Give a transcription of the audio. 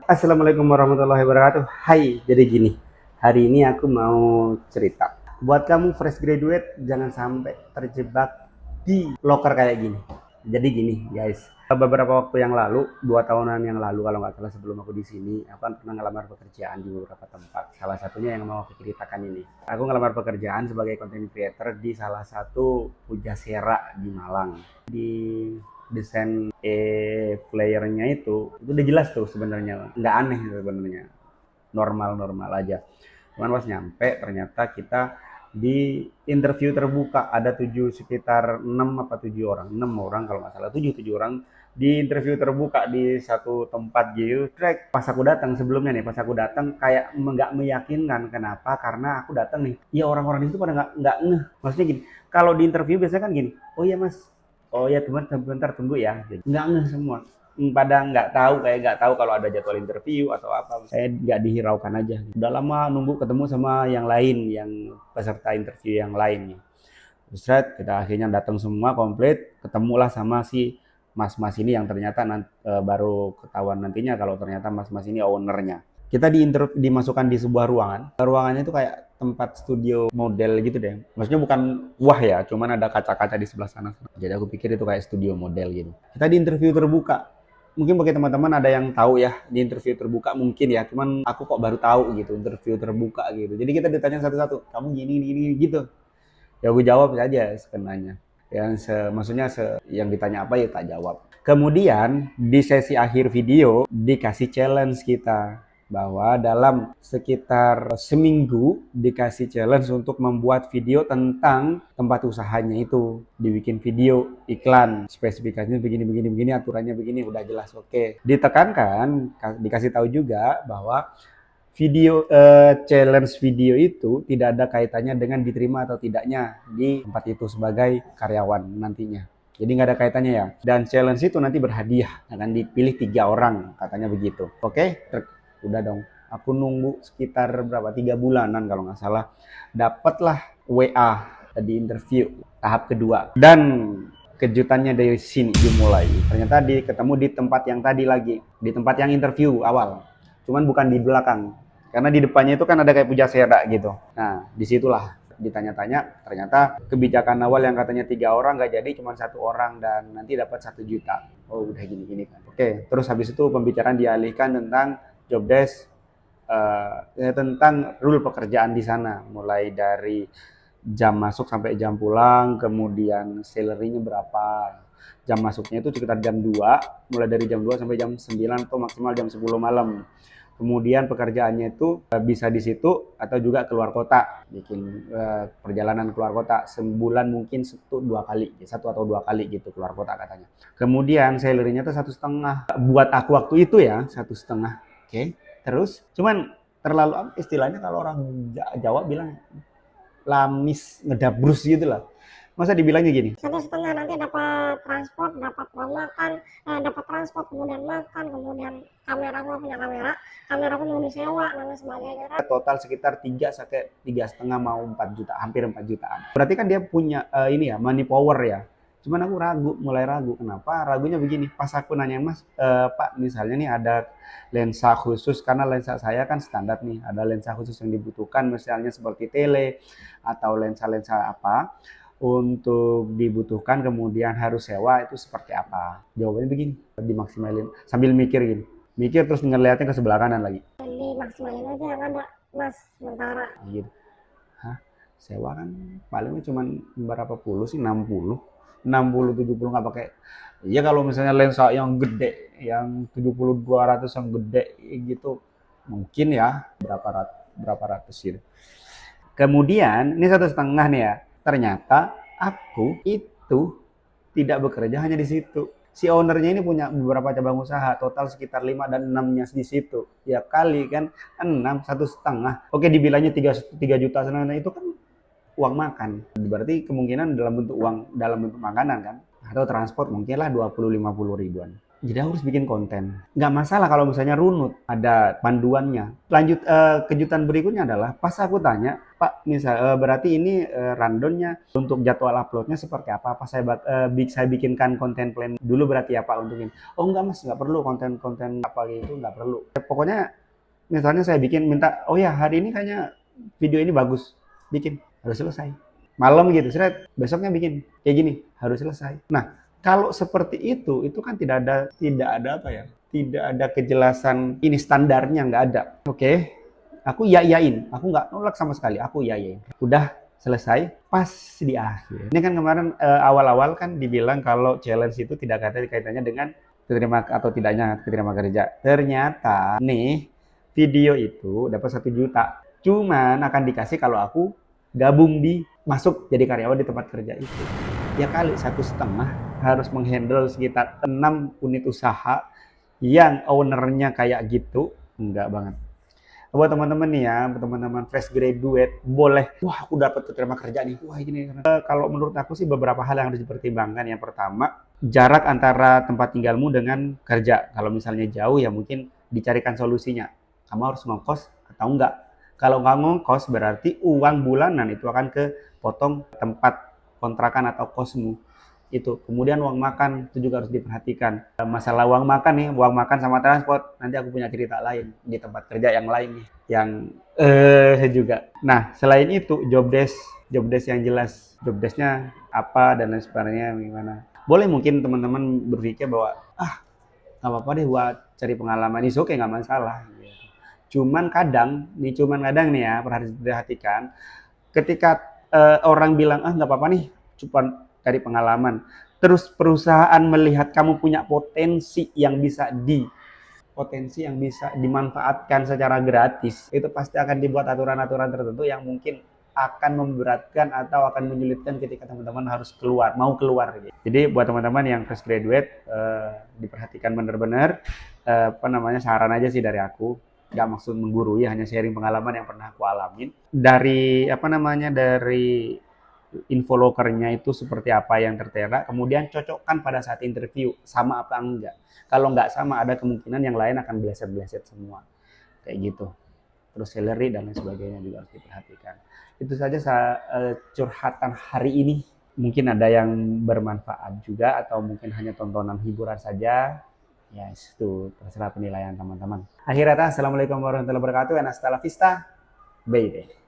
Assalamualaikum warahmatullahi wabarakatuh. Hai, jadi gini. Hari ini aku mau cerita. Buat kamu fresh graduate, jangan sampai terjebak di loker kayak gini. Jadi gini, guys. Beberapa waktu yang lalu, 2 tahunan yang lalu kalau nggak salah sebelum aku di sini, aku kan pernah ngelamar pekerjaan di beberapa tempat. Salah satunya yang mau aku ceritakan ini. Aku ngelamar pekerjaan sebagai content creator di salah satu pujasera di Malang. Di desain playernya itu udah jelas tuh sebenarnya, nggak aneh sebenarnya, normal-normal aja. Cuman pas nyampe ternyata kita di interview terbuka, ada sekitar 6 apa 7 orang, 6 orang kalau nggak salah, 7 orang di interview terbuka di satu tempat gitu. Pas aku datang sebelumnya nih, pas aku datang kayak nggak meyakinkan. Kenapa? Karena aku datang nih, ya orang-orang itu pada nggak ngeh. Maksudnya gini, kalau di interview biasanya kan gini, oh iya mas, oh ya teman, sebentar tunggu ya. Nggak ngeh semua, pada nggak tahu, kayak nggak tahu kalau ada jadwal interview atau apa. Saya nggak dihiraukan aja. Udah lama nunggu ketemu sama yang lain, yang peserta interview yang lainnya. Terus kita akhirnya datang semua komplit, ketemulah sama si mas-mas ini yang ternyata baru ketahuan nantinya kalau ternyata mas-mas ini ownernya. Kita dimasukkan di sebuah ruangan. Ruangannya itu kayak tempat studio model gitu deh. Maksudnya bukan wah ya, cuman ada kaca-kaca di sebelah sana. Jadi aku pikir itu kayak studio model gitu. Kita di interview terbuka. Mungkin bagi teman-teman ada yang tahu ya di interview terbuka mungkin ya, cuman aku kok baru tahu gitu interview terbuka gitu. Jadi kita ditanya satu-satu, kamu gini gini gitu. Ya gue jawab saja sekenanya. Yang ditanya apa ya tak jawab. Kemudian di sesi akhir video dikasih challenge kita, bahwa dalam sekitar seminggu dikasih challenge untuk membuat video tentang tempat usahanya itu. Dibikin video iklan, spesifikasinya begini begini begini, aturannya begini, udah jelas, oke. Ditekankan, dikasih tahu juga bahwa challenge video itu tidak ada kaitannya dengan diterima atau tidaknya di tempat itu sebagai karyawan nantinya. Jadi nggak ada kaitannya ya. Dan challenge itu nanti berhadiah, akan dipilih 3 orang, katanya begitu. Oke, udah dong. Aku nunggu sekitar berapa, 3 bulanan kalau nggak salah. Dapatlah WA di interview tahap kedua. Dan kejutannya dari sini dimulai. Ternyata ketemu di tempat yang tadi lagi, di tempat yang interview awal. Cuman bukan di belakang. Karena di depannya itu kan ada kayak pujasera gitu. Nah, disitulah ditanya-tanya, ternyata kebijakan awal yang katanya 3 orang nggak jadi, cuma 1 orang dan nanti dapat 1 juta. Oh udah gini-gini kan. Oke, terus habis itu pembicaraan dialihkan tentang job desk, tentang rule pekerjaan di sana, mulai dari jam masuk sampai jam pulang, kemudian salary-nya berapa. Jam masuknya itu sekitar jam 2, mulai dari jam 2 sampai jam 9 atau maksimal jam 10 malam. Kemudian pekerjaannya itu bisa di situ atau juga keluar kota, bikin perjalanan keluar kota sebulan mungkin 1 atau 2 kali gitu keluar kota katanya. Kemudian salary-nya tuh 1,5 buat aku waktu itu ya, 1,5. Oke. Terus cuman terlalu istilahnya kalau orang Jawa bilang lamis ngedabrus gitu lah. Masa dibilangnya gini, 1,5 nanti dapat transport, dapat uang makan, dapat transport, kemudian makan, kemudian kamera, gua punya kamera pun mau disewa dan lain sebagainya. total sekitar 3 sampai 3,5 mau 4 juta, hampir 4 jutaan. Berarti kan dia punya ini ya, money power ya. Cuman aku mulai ragu. Kenapa? Ragunya begini, pas aku nanya, Mas, Pak, misalnya nih ada lensa khusus, karena lensa saya kan standar nih, ada lensa khusus yang dibutuhkan, misalnya seperti tele atau lensa-lensa apa, untuk dibutuhkan kemudian harus sewa, itu seperti apa? Jawabannya begini, dimaksimalin. Sambil mikir gini, mikir terus ngeliatnya ke sebelah kanan lagi. Dimaksimalin aja yang ada, Mas, sementara. Gitu. Hah? Sewa kan paling cuma berapa puluh sih, 60, 60, 70 nggak pakai. Iya kalau misalnya lensa yang gede, yang 70 200 yang gede gitu, mungkin ya berapa ratus gitu. Kemudian ini 1,5 nih ya. Ternyata aku itu tidak bekerja hanya di situ. Si ownernya ini punya beberapa cabang usaha, total sekitar 5 dan 6-nya di situ. Ya kali kan 6, 1,5. Oke, dibilangnya 3 juta sana, itu kan uang makan. Berarti kemungkinan dalam bentuk makanan kan. Atau transport mungkinlah 20-50 ribuan. Jadi aku harus bikin konten. Nggak masalah kalau misalnya runut, ada panduannya. Lanjut, kejutan berikutnya adalah pas aku tanya, Pak, berarti ini rundownnya untuk jadwal uploadnya seperti apa? Apa saya bikinkan konten plan dulu berarti ya Pak untuk ini? Oh enggak Mas, nggak perlu konten-konten apa gitu, nggak perlu. Pokoknya misalnya saya minta, oh ya hari ini kayaknya video ini bagus, bikin, harus selesai. Malam gitu, besoknya bikin, kayak gini, harus selesai. Nah, kalau seperti itu kan tidak ada apa ya, tidak ada kejelasan ini standarnya, nggak ada. Oke, aku yain, aku nggak nolak sama sekali, aku yain. Udah selesai, pas di akhir. Ini kan kemarin awal-awal kan dibilang kalau challenge itu tidak ada kaitannya dengan keterima atau tidaknya keterima kerja. Ternyata nih video itu dapat 1 juta. Cuman akan dikasih kalau aku gabung masuk jadi karyawan di tempat kerja itu. Ya kali 1,5 harus menghandle sekitar 6 unit usaha yang ownernya kayak gitu, enggak banget. Buat teman-teman nih ya, teman-teman fresh graduate, boleh, wah aku dapat keterima kerja nih, wah ini. Kalau menurut aku sih beberapa hal yang harus dipertimbangkan. Yang pertama, jarak antara tempat tinggalmu dengan kerja. Kalau misalnya jauh ya mungkin dicarikan solusinya. Kamu harus ngekos atau enggak. Kalau nggak ngekos berarti uang bulanan itu akan kepotong tempat kontrakan atau kosmu itu. Kemudian uang makan itu juga harus diperhatikan. Masalah uang makan nih, uang makan sama transport, nanti aku punya cerita lain di tempat kerja yang lain nih, yang juga. Nah, selain itu job desk yang jelas, job desknya apa dan lain sebagainya gimana. Boleh mungkin teman-teman berpikir bahwa nggak apa-apa deh buat cari pengalaman, itu oke nggak masalah. Cuman kadang nih ya, perhatikan ketika orang bilang nggak apa-apa nih, cuma cari pengalaman. Terus perusahaan melihat kamu punya potensi yang bisa dimanfaatkan secara gratis, itu pasti akan dibuat aturan-aturan tertentu yang mungkin akan memberatkan atau akan menyulitkan ketika teman-teman harus mau keluar gitu. Jadi buat teman-teman yang fresh graduate, diperhatikan benar-benar, saran aja sih dari aku, nggak maksud menggurui, hanya sharing pengalaman yang pernah aku alamin. Dari info lokernya itu seperti apa yang tertera, kemudian cocokkan pada saat interview sama apa enggak. Kalau nggak sama, ada kemungkinan yang lain akan bleset-bleset semua kayak gitu. Terus salary dan lain sebagainya juga harus diperhatikan. Itu saja curhatan hari ini. Mungkin ada yang bermanfaat juga atau mungkin hanya tontonan hiburan saja. Ya itu terserah penilaian teman-teman. Akhir kata, assalamualaikum warahmatullahi wabarakatuh. And hasta la vista, baby.